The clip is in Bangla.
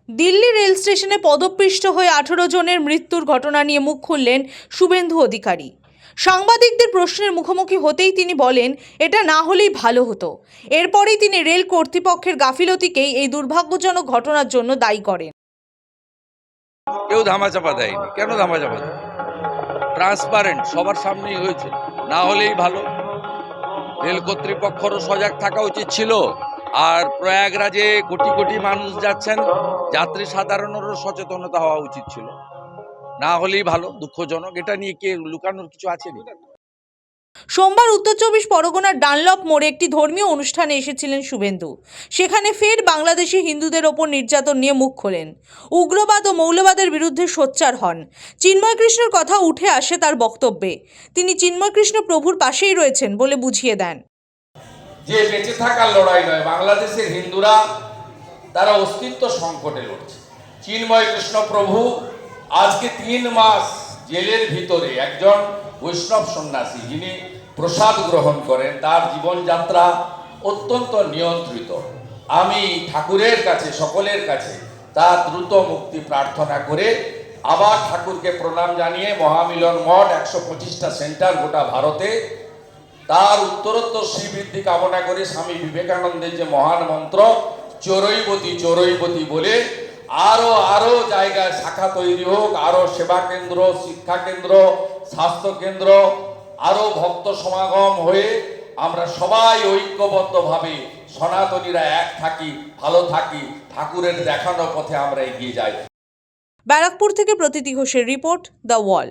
দিল্লি রেল স্টেশনে পদপিষ্ট হয়ে 18 জনের মৃত্যুর ঘটনা নিয়ে মুখ খুললেন শুভেন্দু অধিকারী। সাংবাদিকদের প্রশ্নের মুখোমুখি হতেই তিনি বলেন, এটা না হলেই ভালো হতো। এরপরেই তিনি রেল কর্তৃপক্ষের গাফিলতিকেই এই দুর্ভাগ্যজনক ঘটনার জন্য দায়ী করেন। কেউ ধামাচাপা দেয়নি। কেন ধামাচাপা দেয়? ট্রান্সপারেন্ট, সবার সামনেই হয়েছে। না হলেই ভালো। রেল কর্তৃপক্ষেরও সজাগ থাকা উচিত ছিল। আর প্রয়াগরাজে কোটি কোটি মানুষ যাচ্ছেন, যাত্রী সাধারণেরও সচেতনতা হওয়া উচিত ছিল। না হলেই ভালো, দুঃখজনক। এটা নিয়ে কে লুকানোর কিছু আছে না। সোমবার উত্তর 24 পরগনার ডানলপ মোড়ে একটি ধর্মীয় অনুষ্ঠানে এসেছিলেন শুভেন্দু। সেখানে ফের বাংলাদেশি হিন্দুদের ওপর নির্যাতন নিয়ে মুখ খোলেন। উগ্রবাদ ও মৌলবাদের বিরুদ্ধে সোচ্চার হন। চিন্ময় কৃষ্ণের কথা উঠে আসে তার বক্তব্যে। তিনি চিন্ময় কৃষ্ণ প্রভুর পাশেই রয়েছেন বলে বুঝিয়ে দেন। যে বেঁচে থাকার লড়াই নয়, বাংলাদেশের হিন্দুরা তারা অস্তিত্ব সংকটে লড়ছে। চিন্ময় কৃষ্ণ প্রভু আজকে 3 মাস জেলের ভিতরে, একজন বৈষ্ণব সন্ন্যাসী যিনি প্রসাদ গ্রহণ করেন, তার জীবনযাত্রা অত্যন্ত নিয়ন্ত্রিত। আমি ঠাকুরের কাছে, সকলের কাছে তার দ্রুত মুক্তি প্রার্থনা করে আবার ঠাকুরকে প্রণাম জানিয়ে মহামিলন মঠ 125টা সেন্টার গোটা ভারতে, তার উত্তরোত্তর শ্রীবৃদ্ধি কামনা করে স্বামী বিবেকানন্দের যে মহান মন্ত্র চরৈবতী চরৈবতী বলে আরো জায়গায় শাখা তৈরি হোক, আরো সেবা কেন্দ্র, শিক্ষা কেন্দ্র, স্বাস্থ্য কেন্দ্র, আরো ভক্ত সমাগম হয়ে আমরা সবাই ঐক্যবদ্ধভাবে সনাতনীরা এক থাকি, ভালো থাকি, ঠাকুরের দেখানো পথে আমরা এগিয়ে যাই। ব্যারাকপুর থেকে প্রতীতি ঘোষের রিপোর্ট, দ্য ওয়াল।